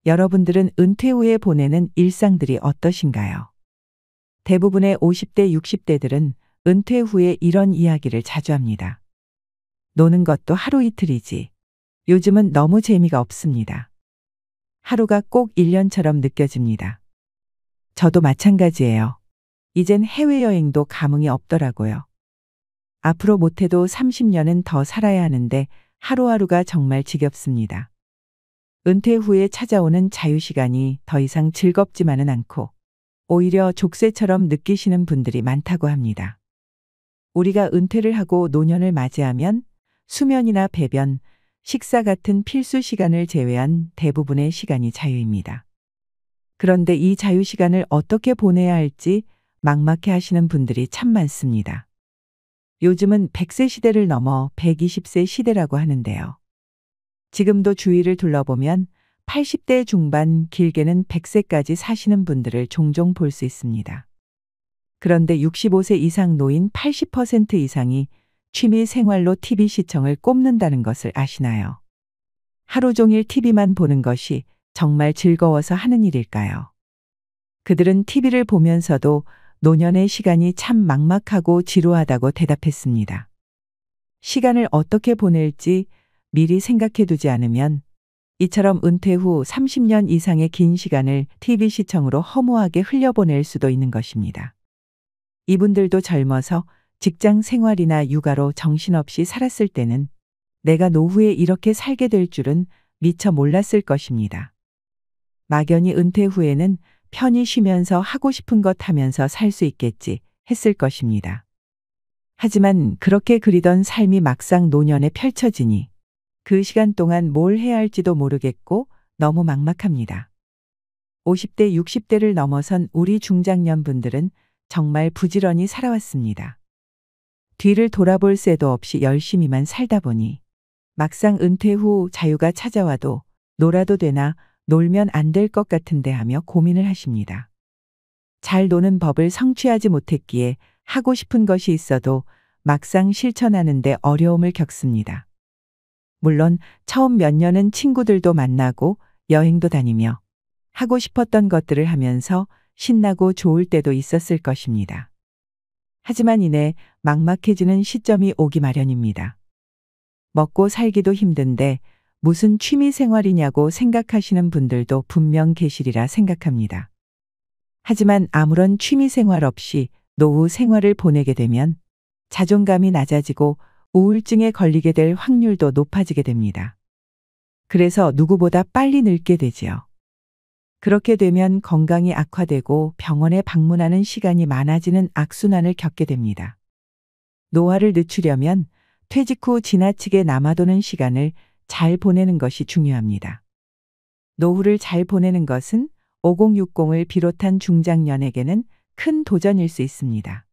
여러분들은 은퇴 후에 보내는 일상들이 어떠신가요? 대부분의 50대, 60대들은 은퇴 후에 이런 이야기를 자주 합니다. 노는 것도 하루 이틀이지. 요즘은 너무 재미가 없습니다. 하루가 꼭 1년처럼 느껴집니다. 저도 마찬가지예요. 이젠 해외여행도 감흥이 없더라고요. 앞으로 못해도 30년은 더 살아야 하는데 하루하루가 정말 지겹습니다. 은퇴 후에 찾아오는 자유시간이 더 이상 즐겁지만은 않고 오히려 족쇄처럼 느끼시는 분들이 많다고 합니다. 우리가 은퇴를 하고 노년을 맞이하면 수면이나 배변, 식사 같은 필수 시간을 제외한 대부분의 시간이 자유입니다. 그런데 이 자유시간을 어떻게 보내야 할지 막막해 하시는 분들이 참 많습니다. 요즘은 100세 시대를 넘어 120세 시대라고 하는데요. 지금도 주위를 둘러보면 80대 중반, 길게는 100세까지 사시는 분들을 종종 볼 수 있습니다. 그런데 65세 이상 노인 80% 이상이 취미 생활로 TV 시청을 꼽는다는 것을 아시나요? 하루 종일 TV만 보는 것이 정말 즐거워서 하는 일일까요? 그들은 TV를 보면서도 노년의 시간이 참 막막하고 지루하다고 대답했습니다. 시간을 어떻게 보낼지 미리 생각해 두지 않으면 이처럼 은퇴 후 30년 이상의 긴 시간을 TV 시청으로 허무하게 흘려보낼 수도 있는 것입니다. 이분들도 젊어서 직장 생활이나 육아로 정신없이 살았을 때는 내가 노후에 이렇게 살게 될 줄은 미처 몰랐을 것입니다. 막연히 은퇴 후에는 편히 쉬면서 하고 싶은 것 하면서 살 수 있겠지 했을 것입니다. 하지만 그렇게 그리던 삶이 막상 노년에 펼쳐지니 그 시간 동안 뭘 해야 할지도 모르겠고 너무 막막합니다. 50대, 60대를 넘어선 우리 중장년 분들은 정말 부지런히 살아왔습니다. 뒤를 돌아볼 새도 없이 열심히만 살다 보니 막상 은퇴 후 자유가 찾아와도 놀아도 되나 놀면 안 될 것 같은데 하며 고민을 하십니다. 잘 노는 법을 성취하지 못했기에 하고 싶은 것이 있어도 막상 실천하는데 어려움을 겪습니다. 물론 처음 몇 년은 친구들도 만나고 여행도 다니며 하고 싶었던 것들을 하면서 신나고 좋을 때도 있었을 것입니다. 하지만 이내 막막해지는 시점이 오기 마련입니다. 먹고 살기도 힘든데 무슨 취미 생활이냐고 생각하시는 분들도 분명 계시리라 생각합니다. 하지만 아무런 취미 생활 없이 노후 생활을 보내게 되면 자존감이 낮아지고 우울증에 걸리게 될 확률도 높아지게 됩니다. 그래서 누구보다 빨리 늙게 되지요. 그렇게 되면 건강이 악화되고 병원에 방문하는 시간이 많아지는 악순환을 겪게 됩니다. 노화를 늦추려면 퇴직 후 지나치게 남아도는 시간을 잘 보내는 것이 중요합니다. 노후를 잘 보내는 것은 5060을 비롯한 중장년에게는 큰 도전일 수 있습니다.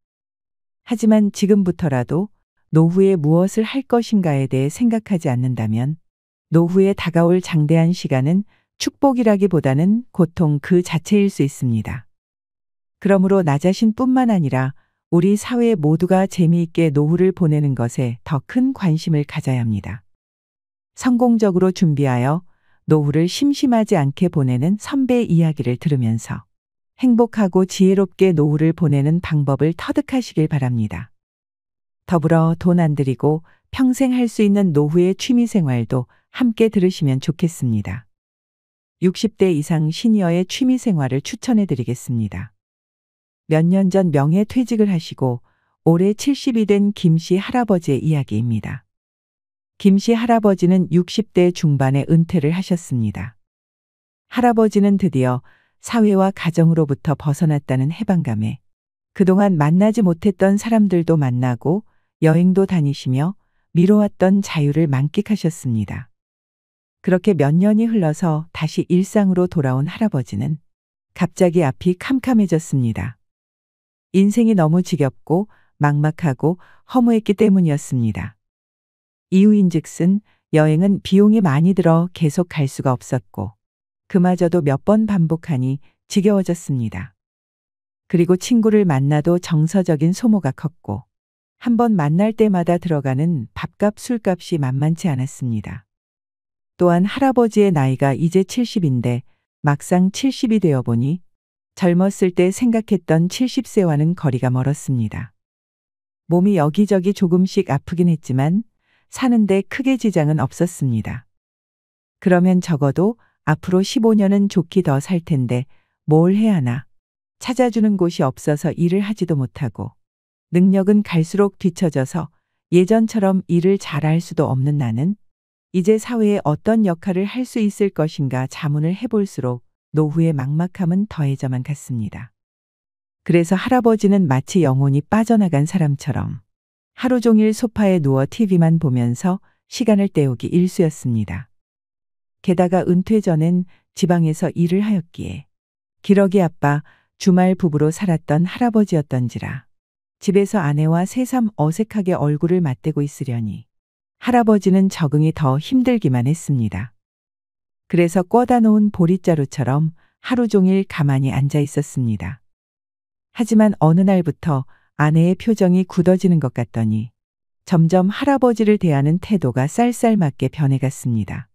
하지만 지금부터라도 노후에 무엇을 할 것인가에 대해 생각하지 않는다면 노후에 다가올 장대한 시간은 축복이라기보다는 고통 그 자체일 수 있습니다. 그러므로 나 자신뿐만 아니라 우리 사회 모두가 재미있게 노후를 보내는 것에 더 큰 관심을 가져야 합니다. 성공적으로 준비하여 노후를 심심하지 않게 보내는 선배의 이야기를 들으면서 행복하고 지혜롭게 노후를 보내는 방법을 터득하시길 바랍니다. 더불어 돈 안 들이고 평생 할 수 있는 노후의 취미 생활도 함께 들으시면 좋겠습니다. 60대 이상 시니어의 취미 생활을 추천해 드리겠습니다. 몇 년 전 명예퇴직을 하시고 올해 70이 된 김씨 할아버지의 이야기입니다. 김씨 할아버지는 60대 중반에 은퇴를 하셨습니다. 할아버지는 드디어 사회와 가정으로부터 벗어났다는 해방감에 그동안 만나지 못했던 사람들도 만나고 여행도 다니시며 미뤄왔던 자유를 만끽하셨습니다. 그렇게 몇 년이 흘러서 다시 일상으로 돌아온 할아버지는 갑자기 앞이 캄캄해졌습니다. 인생이 너무 지겹고 막막하고 허무했기 때문이었습니다. 이유인즉슨 여행은 비용이 많이 들어 계속 갈 수가 없었고 그마저도 몇 번 반복하니 지겨워졌습니다. 그리고 친구를 만나도 정서적인 소모가 컸고 한 번 만날 때마다 들어가는 밥값 술값이 만만치 않았습니다. 또한 할아버지의 나이가 이제 70인데 막상 70이 되어 보니 젊었을 때 생각했던 70세와는 거리가 멀었습니다. 몸이 여기저기 조금씩 아프긴 했지만 사는데 크게 지장은 없었습니다. 그러면 적어도 앞으로 15년은 좋게 더 살 텐데 뭘 해야 하나. 찾아주는 곳이 없어서 일을 하지도 못하고 능력은 갈수록 뒤처져서 예전처럼 일을 잘할 수도 없는 나는 이제 사회에 어떤 역할을 할 수 있을 것인가 자문을 해볼수록 노후의 막막함은 더해져만 갔습니다. 그래서 할아버지는 마치 영혼이 빠져나간 사람처럼 하루 종일 소파에 누워 TV만 보면서 시간을 때우기 일쑤였습니다. 게다가 은퇴 전엔 지방에서 일을 하였기에 기러기 아빠, 주말 부부로 살았던 할아버지였던지라 집에서 아내와 새삼 어색하게 얼굴을 맞대고 있으려니 할아버지는 적응이 더 힘들기만 했습니다. 그래서 꿔다 놓은 보릿자루처럼 하루 종일 가만히 앉아 있었습니다. 하지만 어느 날부터 아내의 표정이 굳어지는 것 같더니 점점 할아버지를 대하는 태도가 쌀쌀맞게 변해갔습니다.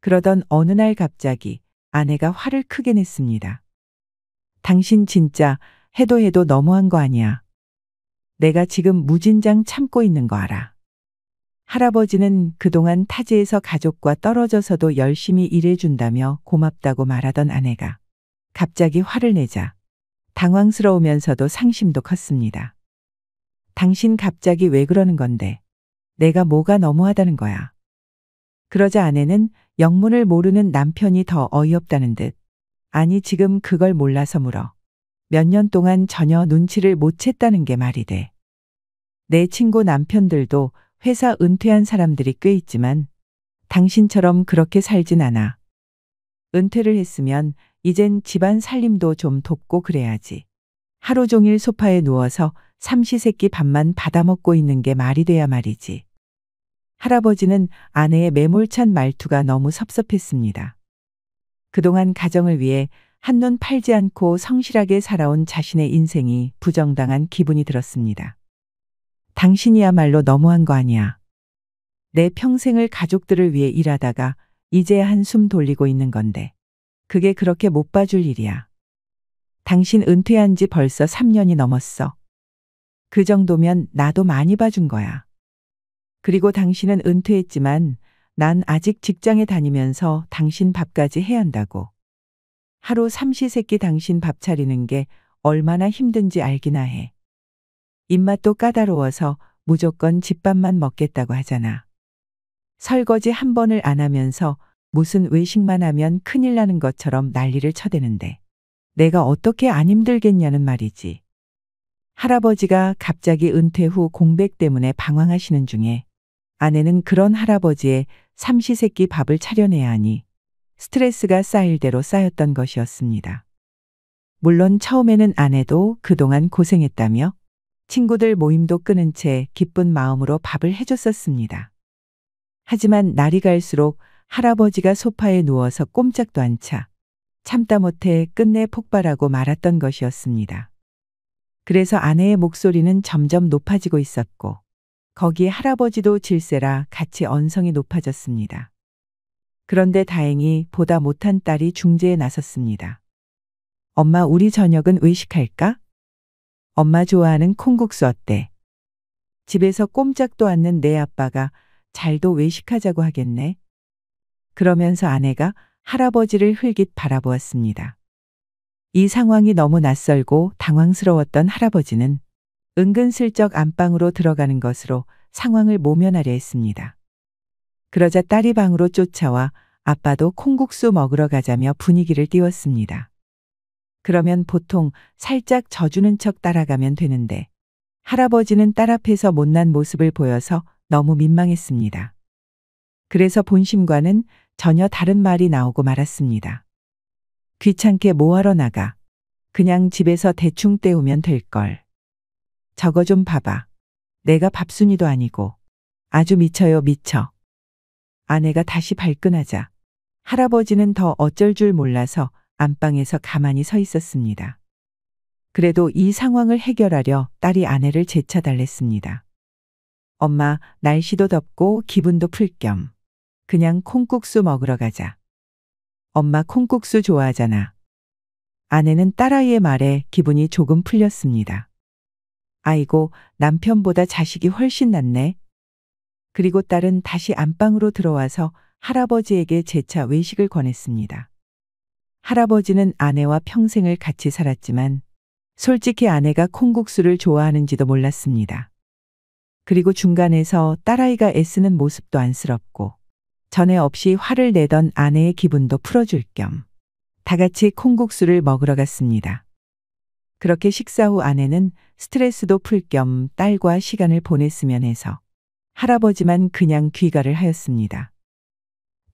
그러던 어느 날 갑자기 아내가 화를 크게 냈습니다. 당신 진짜 해도 너무한 거 아니야. 내가 지금 무진장 참고 있는 거 알아. 할아버지는 그동안 타지에서 가족과 떨어져서도 열심히 일해준다며 고맙다고 말하던 아내가 갑자기 화를 내자 당황스러우면서도 상심도 컸습니다. 당신 갑자기 왜 그러는 건데? 내가 뭐가 너무하다는 거야. 그러자 아내는 영문을 모르는 남편이 더 어이없다는 듯 아니 지금 그걸 몰라서 물어. 몇 년 동안 전혀 눈치를 못 챘다는 게 말이 돼. 내 친구 남편들도 회사 은퇴한 사람들이 꽤 있지만 당신처럼 그렇게 살진 않아. 은퇴를 했으면 이젠 집안 살림도 좀 돕고 그래야지. 하루 종일 소파에 누워서 삼시세끼 밥만 받아먹고 있는 게 말이 돼야 말이지. 할아버지는 아내의 매몰찬 말투가 너무 섭섭했습니다. 그동안 가정을 위해 한눈 팔지 않고 성실하게 살아온 자신의 인생이 부정당한 기분이 들었습니다. 당신이야말로 너무한 거 아니야. 내 평생을 가족들을 위해 일하다가 이제야 한숨 돌리고 있는 건데 그게 그렇게 못 봐줄 일이야. 당신 은퇴한 지 벌써 3년이 넘었어. 그 정도면 나도 많이 봐준 거야. 그리고 당신은 은퇴했지만 난 아직 직장에 다니면서 당신 밥까지 해야 한다고. 하루 삼시세끼 당신 밥 차리는 게 얼마나 힘든지 알기나 해. 입맛도 까다로워서 무조건 집밥만 먹겠다고 하잖아. 설거지 한 번을 안 하면서 무슨 외식만 하면 큰일 나는 것처럼 난리를 쳐대는데 내가 어떻게 안 힘들겠냐는 말이지. 할아버지가 갑자기 은퇴 후 공백 때문에 방황하시는 중에 아내는 그런 할아버지의 삼시세끼 밥을 차려내야 하니 스트레스가 쌓일 대로 쌓였던 것이었습니다. 물론 처음에는 아내도 그동안 고생했다며 친구들 모임도 끊은 채 기쁜 마음으로 밥을 해줬었습니다. 하지만 날이 갈수록 할아버지가 소파에 누워서 꼼짝도 않자 참다 못해 끝내 폭발하고 말았던 것이었습니다. 그래서 아내의 목소리는 점점 높아지고 있었고 거기에 할아버지도 질세라 같이 언성이 높아졌습니다. 그런데 다행히 보다 못한 딸이 중재에 나섰습니다. 엄마 우리 저녁은 외식할까? 엄마 좋아하는 콩국수 어때? 집에서 꼼짝도 않는 내 아빠가 잘도 외식하자고 하겠네. 그러면서 아내가 할아버지를 흘깃 바라보았습니다. 이 상황이 너무 낯설고 당황스러웠던 할아버지는 은근슬쩍 안방으로 들어가는 것으로 상황을 모면하려 했습니다. 그러자 딸이 방으로 쫓아와 아빠도 콩국수 먹으러 가자며 분위기를 띄웠습니다. 그러면 보통 살짝 져주는 척 따라가면 되는데 할아버지는 딸 앞에서 못난 모습을 보여서 너무 민망했습니다. 그래서 본심과는 전혀 다른 말이 나오고 말았습니다. 귀찮게 뭐하러 나가. 그냥 집에서 대충 때우면 될걸. 저거 좀 봐봐. 내가 밥순이도 아니고. 아주 미쳐요 미쳐. 아내가 다시 발끈하자 할아버지는 더 어쩔 줄 몰라서 안방에서 가만히 서 있었습니다. 그래도 이 상황을 해결하려 딸이 아내를 재차 달랬습니다. 엄마, 날씨도 덥고 기분도 풀 겸 그냥 콩국수 먹으러 가자. 엄마 콩국수 좋아하잖아. 아내는 딸아이의 말에 기분이 조금 풀렸습니다. 아이고, 남편보다 자식이 훨씬 낫네. 그리고 딸은 다시 안방으로 들어와서 할아버지에게 재차 외식을 권했습니다. 할아버지는 아내와 평생을 같이 살았지만 솔직히 아내가 콩국수를 좋아하는지도 몰랐습니다. 그리고 중간에서 딸아이가 애쓰는 모습도 안쓰럽고 전에 없이 화를 내던 아내의 기분도 풀어줄 겸 다 같이 콩국수를 먹으러 갔습니다. 그렇게 식사 후 아내는 스트레스도 풀 겸 딸과 시간을 보냈으면 해서 할아버지만 그냥 귀가를 하였습니다.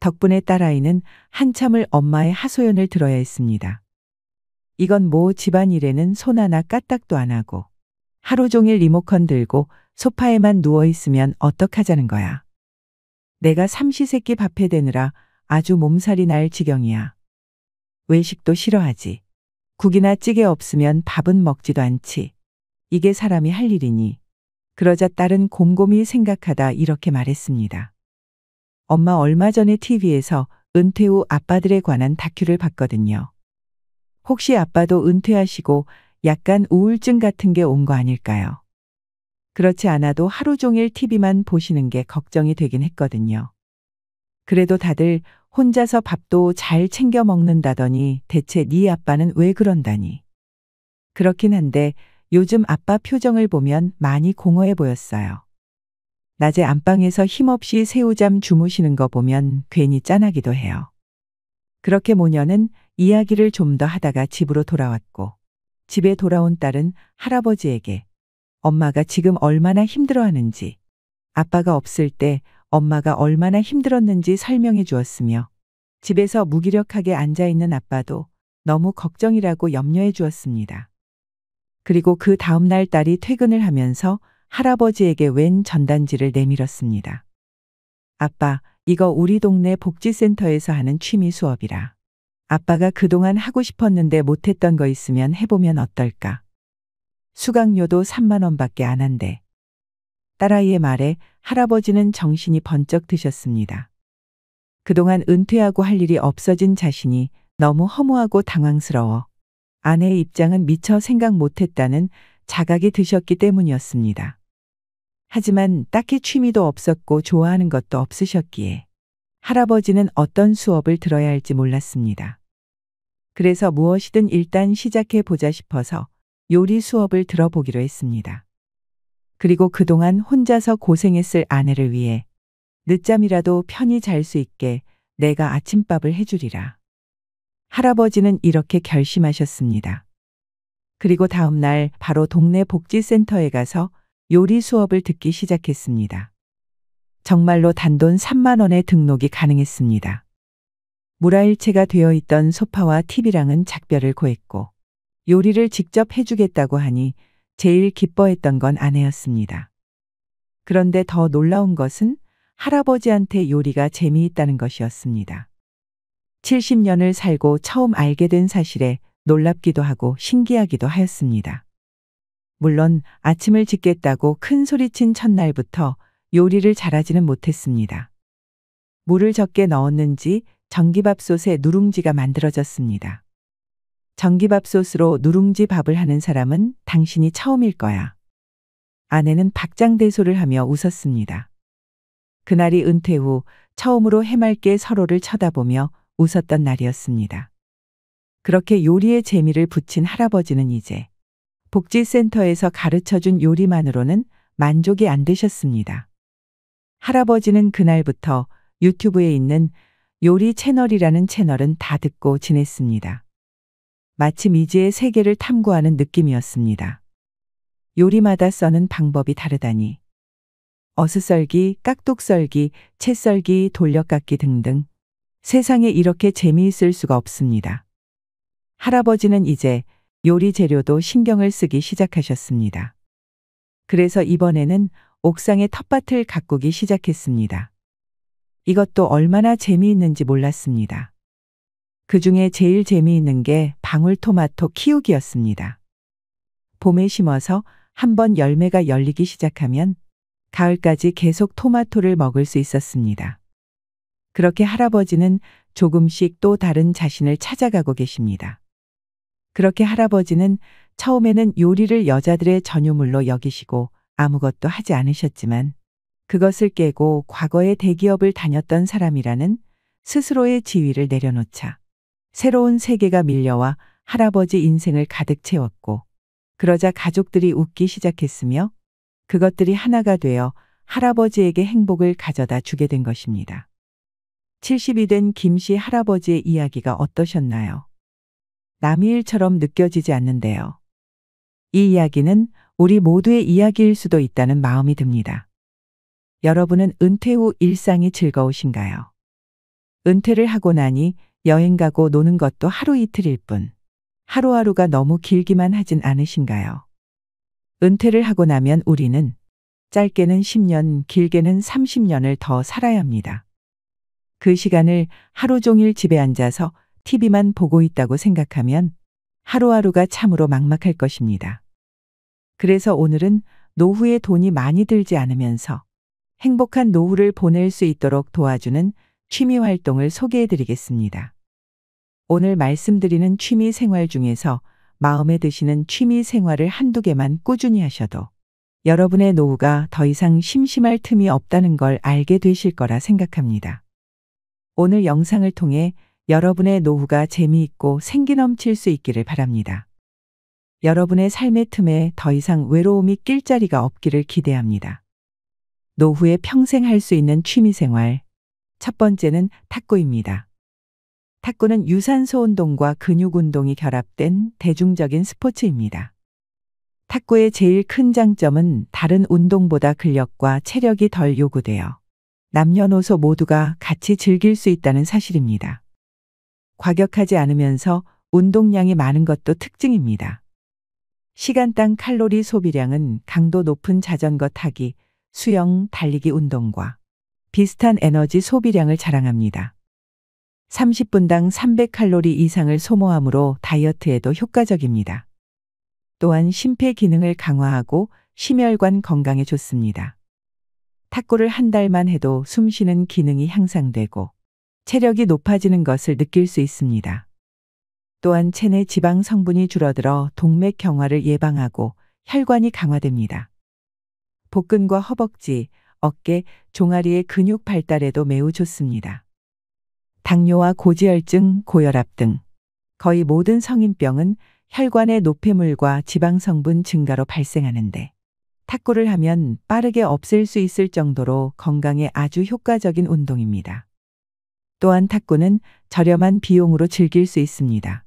덕분에 딸아이는 한참을 엄마의 하소연을 들어야 했습니다. 이건 뭐 집안일에는 손 하나 까딱도 안 하고 하루 종일 리모컨 들고 소파에만 누워 있으면 어떡하자는 거야. 내가 삼시세끼 밥 해대느라 아주 몸살이 날 지경이야. 외식도 싫어하지. 국이나 찌개 없으면 밥은 먹지도 않지. 이게 사람이 할 일이니. 그러자 딸은 곰곰이 생각하다 이렇게 말했습니다. 엄마 얼마 전에 TV에서 은퇴 후 아빠들에 관한 다큐를 봤거든요. 혹시 아빠도 은퇴하시고 약간 우울증 같은 게 온 거 아닐까요? 그렇지 않아도 하루 종일 TV만 보시는 게 걱정이 되긴 했거든요. 그래도 다들 혼자서 밥도 잘 챙겨 먹는다더니 대체 네 아빠는 왜 그런다니. 그렇긴 한데 요즘 아빠 표정을 보면 많이 공허해 보였어요. 낮에 안방에서 힘없이 새우잠 주무시는 거 보면 괜히 짠하기도 해요. 그렇게 모녀는 이야기를 좀 더 하다가 집으로 돌아왔고 집에 돌아온 딸은 할아버지에게 엄마가 지금 얼마나 힘들어하는지 아빠가 없을 때 엄마가 얼마나 힘들었는지 설명해 주었으며 집에서 무기력하게 앉아있는 아빠도 너무 걱정이라고 염려해 주었습니다. 그리고 그 다음날 딸이 퇴근을 하면서 할아버지에게 웬 전단지를 내밀었습니다. 아빠, 이거 우리 동네 복지센터에서 하는 취미 수업이라. 아빠가 그동안 하고 싶었는데 못했던 거 있으면 해보면 어떨까? 수강료도 3만 원밖에 안 한대. 딸아이의 말에 할아버지는 정신이 번쩍 드셨습니다. 그동안 은퇴하고 할 일이 없어진 자신이 너무 허무하고 당황스러워 아내의 입장은 미처 생각 못했다는 자각이 드셨기 때문이었습니다. 하지만 딱히 취미도 없었고 좋아하는 것도 없으셨기에 할아버지는 어떤 수업을 들어야 할지 몰랐습니다. 그래서 무엇이든 일단 시작해 보자 싶어서 요리 수업을 들어보기로 했습니다. 그리고 그동안 혼자서 고생했을 아내를 위해 늦잠이라도 편히 잘 수 있게 내가 아침밥을 해주리라. 할아버지는 이렇게 결심하셨습니다. 그리고 다음 날 바로 동네 복지센터에 가서 요리 수업을 듣기 시작했습니다. 정말로 단돈 3만 원에 등록이 가능했습니다. 물화일체가 되어 있던 소파와 TV랑은 작별을 고했고 요리를 직접 해주겠다고 하니 제일 기뻐했던 건 아내였습니다. 그런데 더 놀라운 것은 할아버지한테 요리가 재미있다는 것이었습니다. 70년을 살고 처음 알게 된 사실에 놀랍기도 하고 신기하기도 하였습니다. 물론 아침을 짓겠다고 큰 소리친 첫날부터 요리를 잘하지는 못했습니다. 물을 적게 넣었는지 전기밥솥에 누룽지가 만들어졌습니다. 전기밥솥으로 누룽지 밥을 하는 사람은 당신이 처음일 거야. 아내는 박장대소를 하며 웃었습니다. 그날이 은퇴 후 처음으로 해맑게 서로를 쳐다보며 웃었던 날이었습니다. 그렇게 요리에 재미를 붙인 할아버지는 이제 복지센터에서 가르쳐준 요리만으로는 만족이 안 되셨습니다. 할아버지는 그날부터 유튜브에 있는 요리 채널이라는 채널은 다 듣고 지냈습니다. 마치 미지의 세계를 탐구하는 느낌이었습니다. 요리마다 써는 방법이 다르다니. 어슷썰기, 깍둑썰기, 채썰기, 돌려깎기 등등. 세상에 이렇게 재미있을 수가 없습니다. 할아버지는 이제 요리 재료도 신경을 쓰기 시작하셨습니다. 그래서 이번에는 옥상에 텃밭을 가꾸기 시작했습니다. 이것도 얼마나 재미있는지 몰랐습니다. 그 중에 제일 재미있는 게 방울토마토 키우기였습니다. 봄에 심어서 한번 열매가 열리기 시작하면 가을까지 계속 토마토를 먹을 수 있었습니다. 그렇게 할아버지는 조금씩 또 다른 자신을 찾아가고 계십니다. 그렇게 할아버지는 처음에는 요리를 여자들의 전유물로 여기시고 아무것도 하지 않으셨지만 그것을 깨고 과거에 대기업을 다녔던 사람이라는 스스로의 지위를 내려놓자 새로운 세계가 밀려와 할아버지 인생을 가득 채웠고 그러자 가족들이 웃기 시작했으며 그것들이 하나가 되어 할아버지에게 행복을 가져다 주게 된 것입니다. 70이 된 김씨 할아버지의 이야기가 어떠셨나요? 남의 일처럼 느껴지지 않는데요. 이 이야기는 우리 모두의 이야기일 수도 있다는 마음이 듭니다. 여러분은 은퇴 후 일상이 즐거우신가요? 은퇴를 하고 나니 여행 가고 노는 것도 하루 이틀일 뿐 하루하루가 너무 길기만 하진 않으신가요? 은퇴를 하고 나면 우리는 짧게는 10년, 길게는 30년을 더 살아야 합니다. 그 시간을 하루 종일 집에 앉아서 TV만 보고 있다고 생각하면 하루하루가 참으로 막막할 것입니다. 그래서 오늘은 노후에 돈이 많이 들지 않으면서 행복한 노후를 보낼 수 있도록 도와주는 취미 활동을 소개해 드리겠습니다. 오늘 말씀드리는 취미 생활 중에서 마음에 드시는 취미 생활을 한두 개만 꾸준히 하셔도 여러분의 노후가 더 이상 심심할 틈이 없다는 걸 알게 되실 거라 생각합니다. 오늘 영상을 통해 여러분의 노후가 재미있고 생기 넘칠 수 있기를 바랍니다. 여러분의 삶의 틈에 더 이상 외로움이 낄 자리가 없기를 기대합니다. 노후에 평생 할 수 있는 취미 생활. 첫 번째는 탁구입니다. 탁구는 유산소 운동과 근육 운동이 결합된 대중적인 스포츠입니다. 탁구의 제일 큰 장점은 다른 운동보다 근력과 체력이 덜 요구되어 남녀노소 모두가 같이 즐길 수 있다는 사실입니다. 과격하지 않으면서 운동량이 많은 것도 특징입니다. 시간당 칼로리 소비량은 강도 높은 자전거 타기, 수영, 달리기 운동과 비슷한 에너지 소비량을 자랑합니다. 30분당 300칼로리 이상을 소모하므로 다이어트에도 효과적입니다. 또한 심폐 기능을 강화하고 심혈관 건강에 좋습니다. 탁구를 한 달만 해도 숨쉬는 기능이 향상되고 체력이 높아지는 것을 느낄 수 있습니다. 또한 체내 지방 성분이 줄어들어 동맥 경화를 예방하고 혈관이 강화됩니다. 복근과 허벅지, 어깨, 종아리의 근육 발달에도 매우 좋습니다. 당뇨와 고지혈증, 고혈압 등 거의 모든 성인병은 혈관의 노폐물과 지방 성분 증가로 발생하는데 탁구를 하면 빠르게 없앨 수 있을 정도로 건강에 아주 효과적인 운동입니다. 또한 탁구는 저렴한 비용으로 즐길 수 있습니다.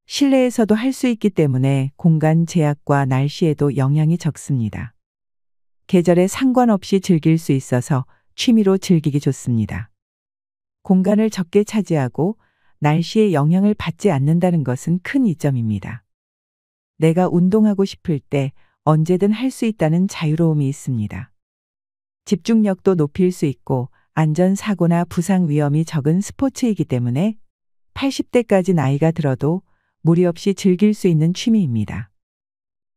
실내에서도 할 수 있기 때문에 공간 제약과 날씨에도 영향이 적습니다. 계절에 상관없이 즐길 수 있어서 취미로 즐기기 좋습니다. 공간을 적게 차지하고 날씨의 영향을 받지 않는다는 것은 큰 이점입니다. 내가 운동하고 싶을 때 언제든 할 수 있다는 자유로움이 있습니다. 집중력도 높일 수 있고 안전사고나 부상 위험이 적은 스포츠이기 때문에 80대까지 나이가 들어도 무리 없이 즐길 수 있는 취미입니다.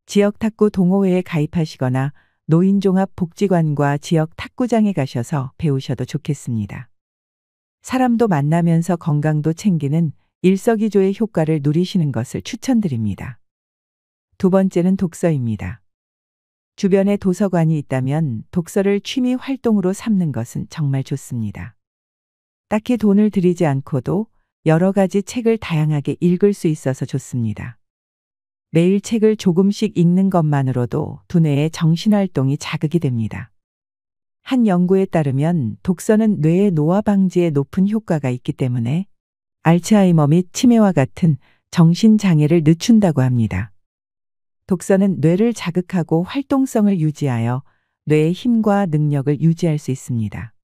지역 탁구 동호회에 가입하시거나 노인종합복지관과 지역 탁구장에 가셔서 배우셔도 좋겠습니다. 사람도 만나면서 건강도 챙기는 일석이조의 효과를 누리시는 것을 추천드립니다. 두 번째는 독서입니다. 주변에 도서관이 있다면 독서를 취미 활동으로 삼는 것은 정말 좋습니다. 딱히 돈을 들이지 않고도 여러 가지 책을 다양하게 읽을 수 있어서 좋습니다. 매일 책을 조금씩 읽는 것만으로도 두뇌의 정신활동이 자극이 됩니다. 한 연구에 따르면 독서는 뇌의 노화 방지에 높은 효과가 있기 때문에 알츠하이머 및 치매와 같은 정신장애를 늦춘다고 합니다. 독서는 뇌를 자극하고 활동성을 유지하여 뇌의 힘과 능력을 유지할 수 있습니다.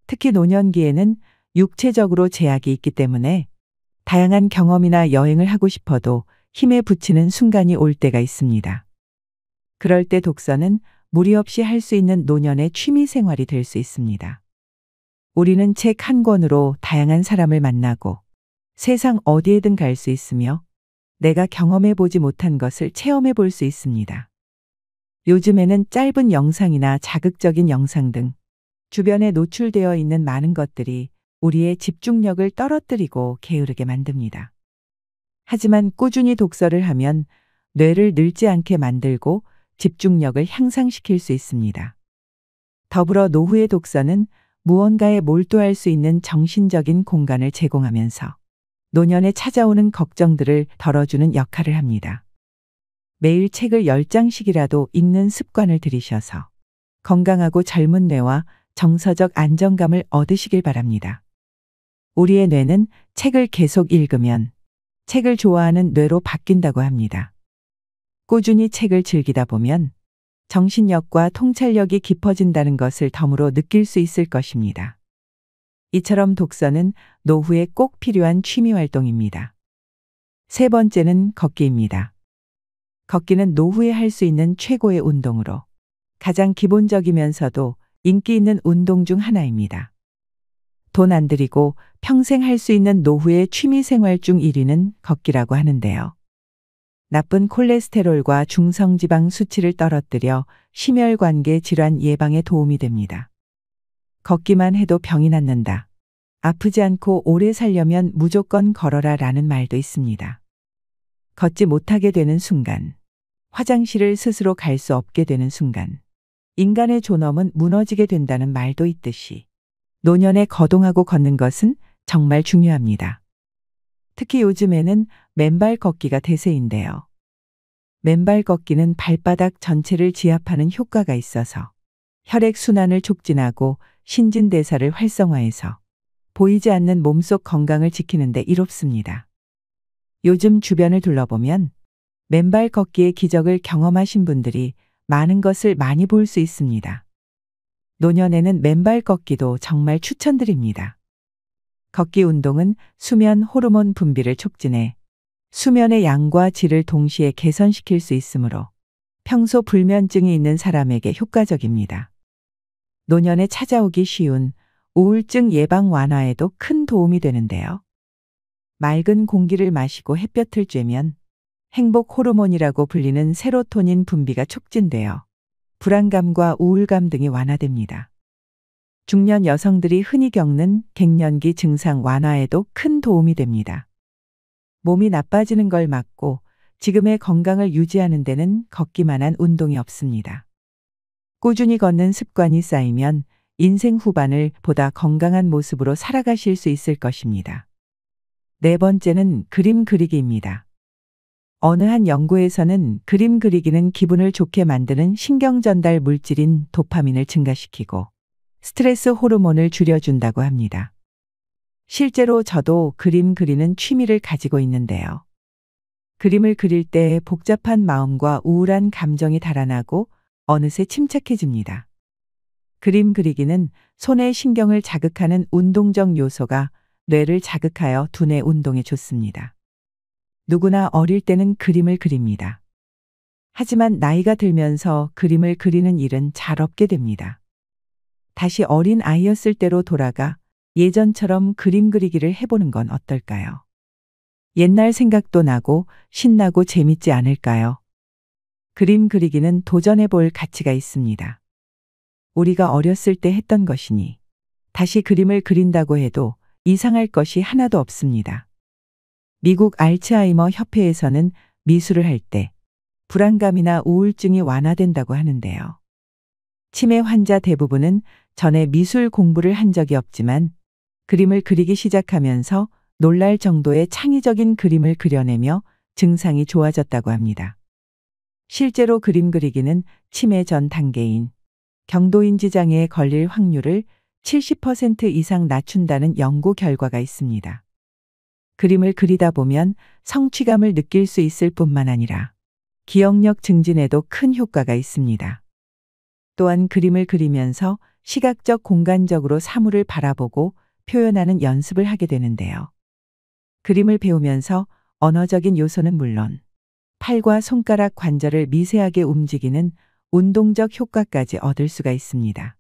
특히 노년기에는 육체적으로 제약이 있기 때문에 다양한 경험이나 여행을 하고 싶어도 힘에 부치는 순간이 올 때가 있습니다. 그럴 때 독서는 무리 없이 할 수 있는 노년의 취미 생활이 될 수 있습니다. 우리는 책 한 권으로 다양한 사람을 만나고 세상 어디에든 갈 수 있으며 내가 경험해 보지 못한 것을 체험해 볼 수 있습니다. 요즘에는 짧은 영상이나 자극적인 영상 등 주변에 노출되어 있는 많은 것들이 우리의 집중력을 떨어뜨리고 게으르게 만듭니다. 하지만 꾸준히 독서를 하면 뇌를 늙지 않게 만들고 집중력을 향상시킬 수 있습니다. 더불어 노후의 독서는 무언가에 몰두할 수 있는 정신적인 공간을 제공하면서 노년에 찾아오는 걱정들을 덜어주는 역할을 합니다. 매일 책을 10장씩이라도 읽는 습관을 들이셔서 건강하고 젊은 뇌와 정서적 안정감을 얻으시길 바랍니다. 우리의 뇌는 책을 계속 읽으면 책을 좋아하는 뇌로 바뀐다고 합니다. 꾸준히 책을 즐기다 보면 정신력과 통찰력이 깊어진다는 것을 덤으로 느낄 수 있을 것입니다. 이처럼 독서는 노후에 꼭 필요한 취미 활동입니다. 세 번째는 걷기입니다. 걷기는 노후에 할 수 있는 최고의 운동으로 가장 기본적이면서도 인기 있는 운동 중 하나입니다. 돈 안 들이고 평생 할 수 있는 노후의 취미 생활 중 1위는 걷기라고 하는데요. 나쁜 콜레스테롤과 중성지방 수치를 떨어뜨려 심혈관계 질환 예방에 도움이 됩니다. 걷기만 해도 병이 낫는다. 아프지 않고 오래 살려면 무조건 걸어라 라는 말도 있습니다. 걷지 못하게 되는 순간, 화장실을 스스로 갈 수 없게 되는 순간, 인간의 존엄은 무너지게 된다는 말도 있듯이 노년에 거동하고 걷는 것은 정말 중요합니다. 특히 요즘에는 맨발 걷기가 대세인데요. 맨발 걷기는 발바닥 전체를 지압하는 효과가 있어서 혈액순환을 촉진하고 신진대사를 활성화해서 보이지 않는 몸속 건강을 지키는 데 이롭습니다. 요즘 주변을 둘러보면 맨발 걷기의 기적을 경험하신 분들이 많은 것을 많이 볼 수 있습니다. 노년에는 맨발 걷기도 정말 추천드립니다. 걷기 운동은 수면 호르몬 분비를 촉진해 수면의 양과 질을 동시에 개선시킬 수 있으므로 평소 불면증이 있는 사람에게 효과적입니다. 노년에 찾아오기 쉬운 우울증 예방 완화에도 큰 도움이 되는데요. 맑은 공기를 마시고 햇볕을 쬐면 행복 호르몬이라고 불리는 세로토닌 분비가 촉진되어 불안감과 우울감 등이 완화됩니다. 중년 여성들이 흔히 겪는 갱년기 증상 완화에도 큰 도움이 됩니다. 몸이 나빠지는 걸 막고 지금의 건강을 유지하는 데는 걷기만한 운동이 없습니다. 꾸준히 걷는 습관이 쌓이면 인생 후반을 보다 건강한 모습으로 살아가실 수 있을 것입니다. 네 번째는 그림 그리기입니다. 어느 한 연구에서는 그림 그리기는 기분을 좋게 만드는 신경 전달 물질인 도파민을 증가시키고 스트레스 호르몬을 줄여준다고 합니다. 실제로 저도 그림 그리는 취미를 가지고 있는데요. 그림을 그릴 때 복잡한 마음과 우울한 감정이 달아나고 어느새 침착해집니다. 그림 그리기는 손의 신경을 자극하는 운동적 요소가 뇌를 자극하여 두뇌 운동에 좋습니다. 누구나 어릴 때는 그림을 그립니다. 하지만 나이가 들면서 그림을 그리는 일은 잘 없게 됩니다. 다시 어린 아이였을 때로 돌아가 예전처럼 그림 그리기를 해보는 건 어떨까요? 옛날 생각도 나고 신나고 재밌지 않을까요? 그림 그리기는 도전해 볼 가치가 있습니다. 우리가 어렸을 때 했던 것이니 다시 그림을 그린다고 해도 이상할 것이 하나도 없습니다. 미국 알츠하이머 협회에서는 미술을 할 때 불안감이나 우울증이 완화된다고 하는데요. 치매 환자 대부분은 전에 미술 공부를 한 적이 없지만 그림을 그리기 시작하면서 놀랄 정도의 창의적인 그림을 그려내며 증상이 좋아졌다고 합니다. 실제로 그림 그리기는 치매 전 단계인 경도인지 장애에 걸릴 확률을 70% 이상 낮춘다는 연구 결과가 있습니다. 그림을 그리다 보면 성취감을 느낄 수 있을 뿐만 아니라 기억력 증진에도 큰 효과가 있습니다. 또한 그림을 그리면서 시각적 공간적으로 사물을 바라보고 표현하는 연습을 하게 되는데요. 그림을 배우면서 언어적인 요소는 물론 팔과 손가락 관절을 미세하게 움직이는 운동적 효과까지 얻을 수가 있습니다.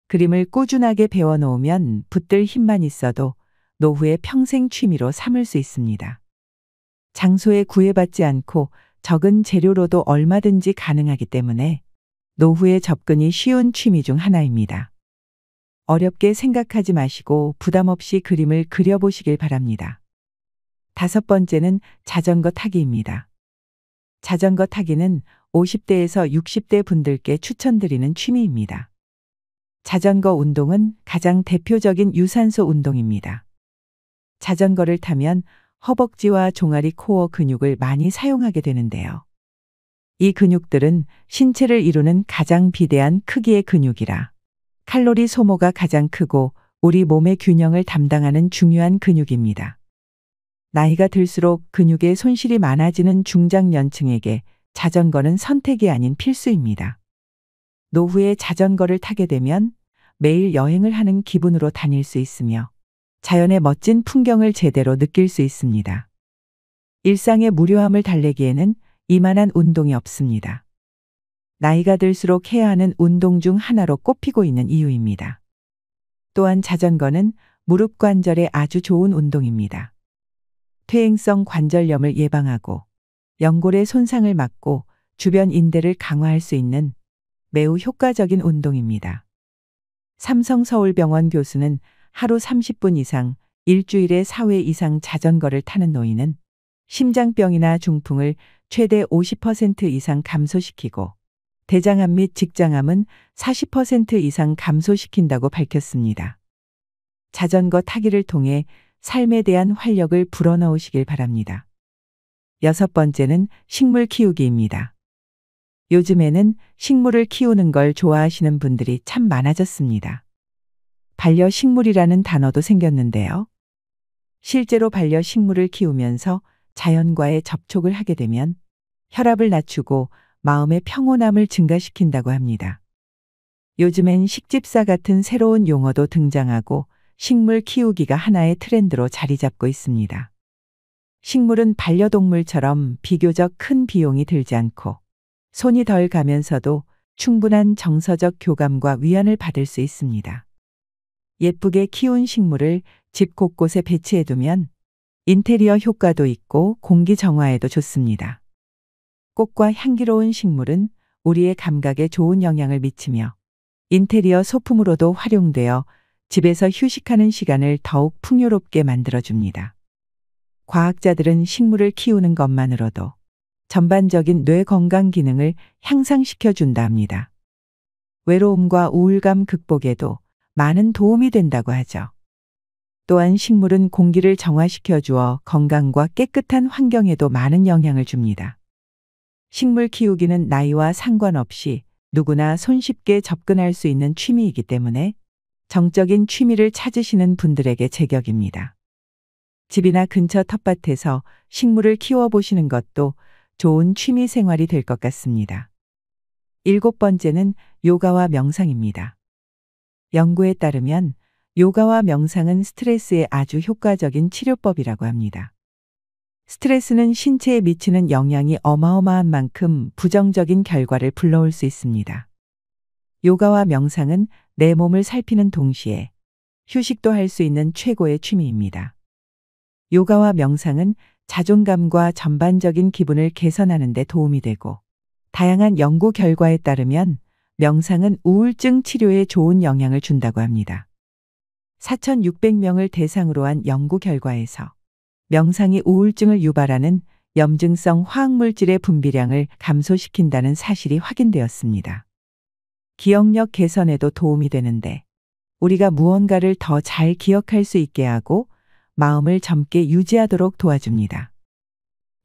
그림을 꾸준하게 배워놓으면 붙들 힘만 있어도 노후의 평생 취미로 삼을 수 있습니다. 장소에 구애받지 않고 적은 재료로도 얼마든지 가능하기 때문에 노후에 접근이 쉬운 취미 중 하나입니다. 어렵게 생각하지 마시고 부담 없이 그림을 그려보시길 바랍니다. 다섯 번째는 자전거 타기입니다. 자전거 타기는 50대에서 60대 분들께 추천드리는 취미입니다. 자전거 운동은 가장 대표적인 유산소 운동입니다. 자전거를 타면 허벅지와 종아리 코어 근육을 많이 사용하게 되는데요. 이 근육들은 신체를 이루는 가장 비대한 크기의 근육이라 칼로리 소모가 가장 크고 우리 몸의 균형을 담당하는 중요한 근육입니다. 나이가 들수록 근육의 손실이 많아지는 중장년층에게 자전거는 선택이 아닌 필수입니다. 노후에 자전거를 타게 되면 매일 여행을 하는 기분으로 다닐 수 있으며 자연의 멋진 풍경을 제대로 느낄 수 있습니다. 일상의 무료함을 달래기에는 이만한 운동이 없습니다. 나이가 들수록 해야 하는 운동 중 하나로 꼽히고 있는 이유입니다. 또한 자전거는 무릎 관절에 아주 좋은 운동입니다. 퇴행성 관절염을 예방하고 연골의 손상을 막고 주변 인대를 강화할 수 있는 매우 효과적인 운동입니다. 삼성서울병원 교수는 하루 30분 이상, 일주일에 4회 이상 자전거를 타는 노인은 심장병이나 중풍을 최대 50% 이상 감소시키고 대장암 및 직장암은 40% 이상 감소시킨다고 밝혔습니다. 자전거 타기를 통해 삶에 대한 활력을 불어넣으시길 바랍니다. 여섯 번째는 식물 키우기입니다. 요즘에는 식물을 키우는 걸 좋아하시는 분들이 참 많아졌습니다. 반려식물이라는 단어도 생겼는데요. 실제로 반려식물을 키우면서 자연과의 접촉을 하게 되면 혈압을 낮추고 마음의 평온함을 증가시킨다고 합니다. 요즘엔 식집사 같은 새로운 용어도 등장하고 식물 키우기가 하나의 트렌드로 자리 잡고 있습니다. 식물은 반려동물처럼 비교적 큰 비용이 들지 않고 손이 덜 가면서도 충분한 정서적 교감과 위안을 받을 수 있습니다. 예쁘게 키운 식물을 집 곳곳에 배치해두면 인테리어 효과도 있고 공기 정화에도 좋습니다. 꽃과 향기로운 식물은 우리의 감각에 좋은 영향을 미치며 인테리어 소품으로도 활용되어 집에서 휴식하는 시간을 더욱 풍요롭게 만들어줍니다. 과학자들은 식물을 키우는 것만으로도 전반적인 뇌 건강 기능을 향상시켜 준다 합니다. 외로움과 우울감 극복에도 많은 도움이 된다고 하죠. 또한 식물은 공기를 정화시켜 주어 건강과 깨끗한 환경에도 많은 영향을 줍니다. 식물 키우기는 나이와 상관없이 누구나 손쉽게 접근할 수 있는 취미이기 때문에 정적인 취미를 찾으시는 분들에게 제격입니다. 집이나 근처 텃밭에서 식물을 키워보시는 것도 좋은 취미 생활이 될 것 같습니다. 일곱 번째는 요가와 명상입니다. 연구에 따르면 요가와 명상은 스트레스에 아주 효과적인 치료법이라고 합니다. 스트레스는 신체에 미치는 영향이 어마어마한 만큼 부정적인 결과를 불러올 수 있습니다. 요가와 명상은 내 몸을 살피는 동시에 휴식도 할 수 있는 최고의 취미입니다. 요가와 명상은 자존감과 전반적인 기분을 개선하는 데 도움이 되고 다양한 연구 결과에 따르면 명상은 우울증 치료에 좋은 영향을 준다고 합니다. 4,600명을 대상으로 한 연구 결과에서 명상이 우울증을 유발하는 염증성 화학물질의 분비량을 감소시킨다는 사실이 확인되었습니다. 기억력 개선에도 도움이 되는데 우리가 무언가를 더 잘 기억할 수 있게 하고 마음을 젊게 유지하도록 도와줍니다.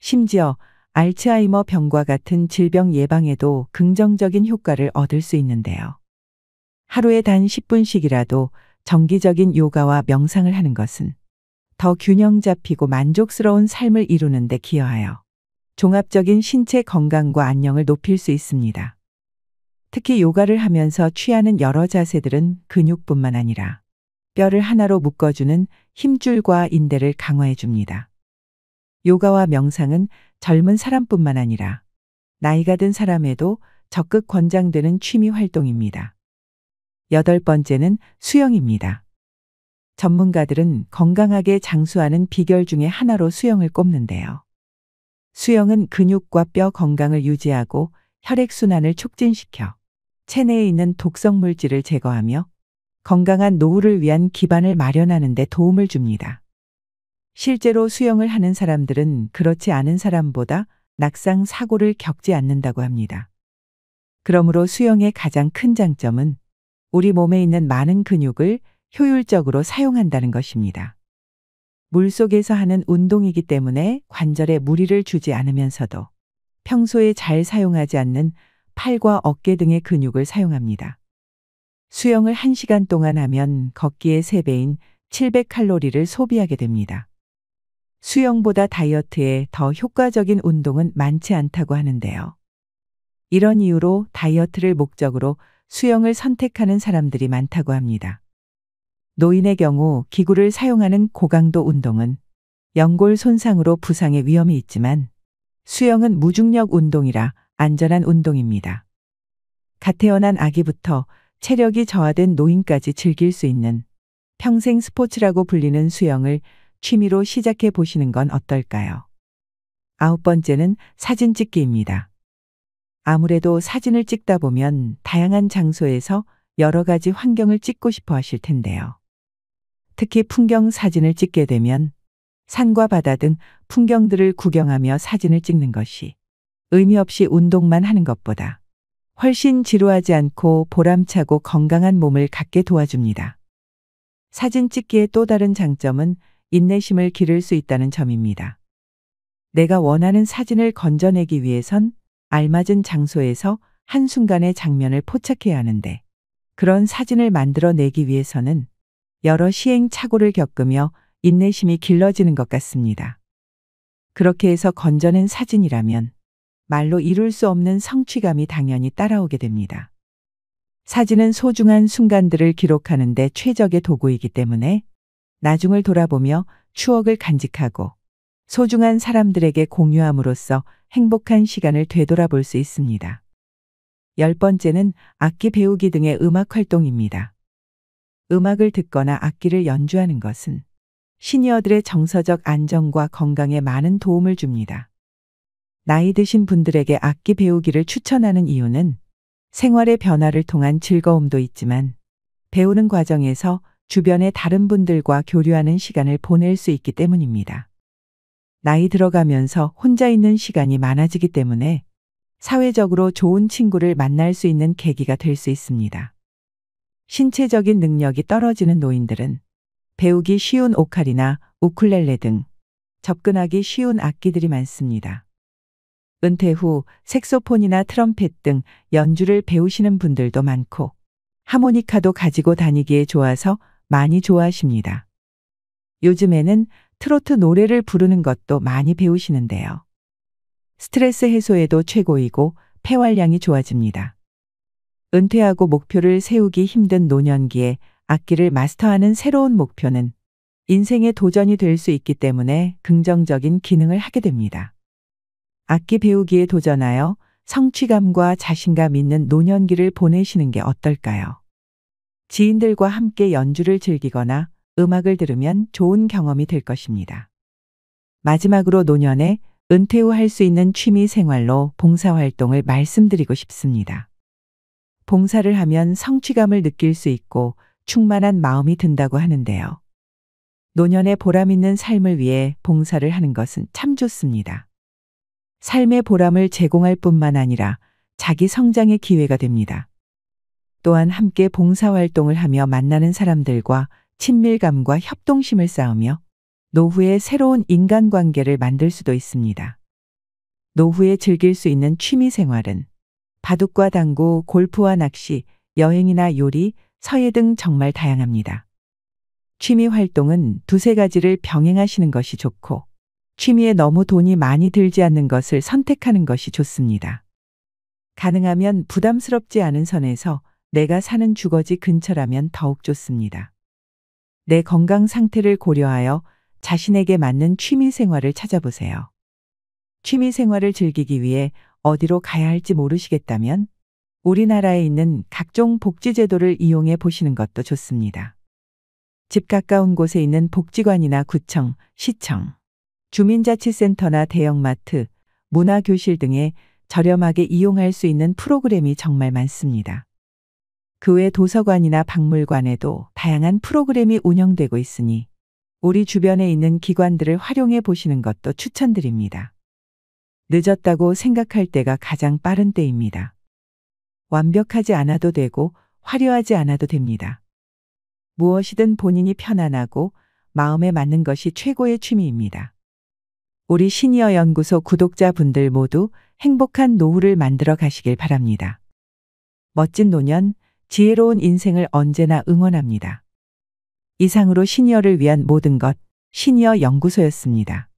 심지어 알츠하이머 병과 같은 질병 예방에도 긍정적인 효과를 얻을 수 있는데요. 하루에 단 10분씩이라도 정기적인 요가와 명상을 하는 것은 더 균형 잡히고 만족스러운 삶을 이루는 데 기여하여 종합적인 신체 건강과 안녕을 높일 수 있습니다. 특히 요가를 하면서 취하는 여러 자세들은 근육뿐만 아니라 뼈를 하나로 묶어주는 힘줄과 인대를 강화해 줍니다. 요가와 명상은 젊은 사람뿐만 아니라 나이가 든 사람에도 적극 권장되는 취미 활동입니다. 여덟 번째는 수영입니다. 전문가들은 건강하게 장수하는 비결 중에 하나로 수영을 꼽는데요. 수영은 근육과 뼈 건강을 유지하고 혈액순환을 촉진시켜 체내에 있는 독성 물질을 제거하며 건강한 노후를 위한 기반을 마련하는 데 도움을 줍니다. 실제로 수영을 하는 사람들은 그렇지 않은 사람보다 낙상 사고를 겪지 않는다고 합니다. 그러므로 수영의 가장 큰 장점은 우리 몸에 있는 많은 근육을 효율적으로 사용한다는 것입니다. 물속에서 하는 운동이기 때문에 관절에 무리를 주지 않으면서도 평소에 잘 사용하지 않는 팔과 어깨 등의 근육을 사용합니다. 수영을 1시간 동안 하면 걷기의 3배인 700칼로리를 소비하게 됩니다. 수영보다 다이어트에 더 효과적인 운동은 많지 않다고 하는데요. 이런 이유로 다이어트를 목적으로 수영을 선택하는 사람들이 많다고 합니다. 노인의 경우 기구를 사용하는 고강도 운동은 연골 손상으로 부상의 위험이 있지만 수영은 무중력 운동이라 안전한 운동입니다. 갓 태어난 아기부터 체력이 저하된 노인까지 즐길 수 있는 평생 스포츠라고 불리는 수영을 취미로 시작해 보시는 건 어떨까요? 9번째는 사진 찍기입니다. 아무래도 사진을 찍다 보면 다양한 장소에서 여러 가지 환경을 찍고 싶어 하실 텐데요. 특히 풍경 사진을 찍게 되면 산과 바다 등 풍경들을 구경하며 사진을 찍는 것이 의미 없이 운동만 하는 것보다 훨씬 지루하지 않고 보람차고 건강한 몸을 갖게 도와줍니다. 사진 찍기의 또 다른 장점은 인내심을 기를 수 있다는 점입니다. 내가 원하는 사진을 건져내기 위해선 알맞은 장소에서 한순간의 장면을 포착해야 하는데 그런 사진을 만들어내기 위해서는 여러 시행착오를 겪으며 인내심이 길러지는 것 같습니다. 그렇게 해서 건져낸 사진이라면 말로 이룰 수 없는 성취감이 당연히 따라오게 됩니다. 사진은 소중한 순간들을 기록하는 데 최적의 도구이기 때문에 나중을 돌아보며 추억을 간직하고 소중한 사람들에게 공유함으로써 행복한 시간을 되돌아볼 수 있습니다. 10번째는 악기 배우기 등의 음악 활동입니다. 음악을 듣거나 악기를 연주하는 것은 시니어들의 정서적 안정과 건강에 많은 도움을 줍니다. 나이 드신 분들에게 악기 배우기를 추천하는 이유는 생활의 변화를 통한 즐거움도 있지만 배우는 과정에서 주변의 다른 분들과 교류하는 시간을 보낼 수 있기 때문입니다. 나이 들어가면서 혼자 있는 시간이 많아지기 때문에 사회적으로 좋은 친구를 만날 수 있는 계기가 될 수 있습니다. 신체적인 능력이 떨어지는 노인들은 배우기 쉬운 오카리나 우쿨렐레 등 접근하기 쉬운 악기들이 많습니다. 은퇴 후 색소폰이나 트럼펫 등 연주를 배우시는 분들도 많고 하모니카도 가지고 다니기에 좋아서 많이 좋아하십니다. 요즘에는 트로트 노래를 부르는 것도 많이 배우시는데요. 스트레스 해소에도 최고이고 폐활량이 좋아집니다. 은퇴하고 목표를 세우기 힘든 노년기에 악기를 마스터하는 새로운 목표는 인생의 도전이 될 수 있기 때문에 긍정적인 기능을 하게 됩니다. 악기 배우기에 도전하여 성취감과 자신감 있는 노년기를 보내시는 게 어떨까요? 지인들과 함께 연주를 즐기거나 음악을 들으면 좋은 경험이 될 것입니다. 마지막으로 노년에 은퇴 후 할 수 있는 취미 생활로 봉사활동을 말씀드리고 싶습니다. 봉사를 하면 성취감을 느낄 수 있고 충만한 마음이 든다고 하는데요. 노년에 보람 있는 삶을 위해 봉사를 하는 것은 참 좋습니다. 삶의 보람을 제공할 뿐만 아니라 자기 성장의 기회가 됩니다. 또한 함께 봉사활동을 하며 만나는 사람들과 친밀감과 협동심을 쌓으며 노후에 새로운 인간관계를 만들 수도 있습니다. 노후에 즐길 수 있는 취미 생활은 바둑과 당구, 골프와 낚시, 여행이나 요리, 서예 등 정말 다양합니다. 취미 활동은 두세 가지를 병행하시는 것이 좋고 취미에 너무 돈이 많이 들지 않는 것을 선택하는 것이 좋습니다. 가능하면 부담스럽지 않은 선에서 내가 사는 주거지 근처라면 더욱 좋습니다. 내 건강 상태를 고려하여 자신에게 맞는 취미 생활을 찾아보세요. 취미 생활을 즐기기 위해 어디로 가야 할지 모르시겠다면 우리나라에 있는 각종 복지제도를 이용해 보시는 것도 좋습니다. 집 가까운 곳에 있는 복지관이나 구청, 시청, 주민자치센터나 대형마트, 문화교실 등에 저렴하게 이용할 수 있는 프로그램이 정말 많습니다. 그 외 도서관이나 박물관에도 다양한 프로그램이 운영되고 있으니 우리 주변에 있는 기관들을 활용해 보시는 것도 추천드립니다. 늦었다고 생각할 때가 가장 빠른 때입니다. 완벽하지 않아도 되고 화려하지 않아도 됩니다. 무엇이든 본인이 편안하고 마음에 맞는 것이 최고의 취미입니다. 우리 시니어 연구소 구독자분들 모두 행복한 노후를 만들어 가시길 바랍니다. 멋진 노년, 지혜로운 인생을 언제나 응원합니다. 이상으로 시니어를 위한 모든 것, 시니어 연구소였습니다.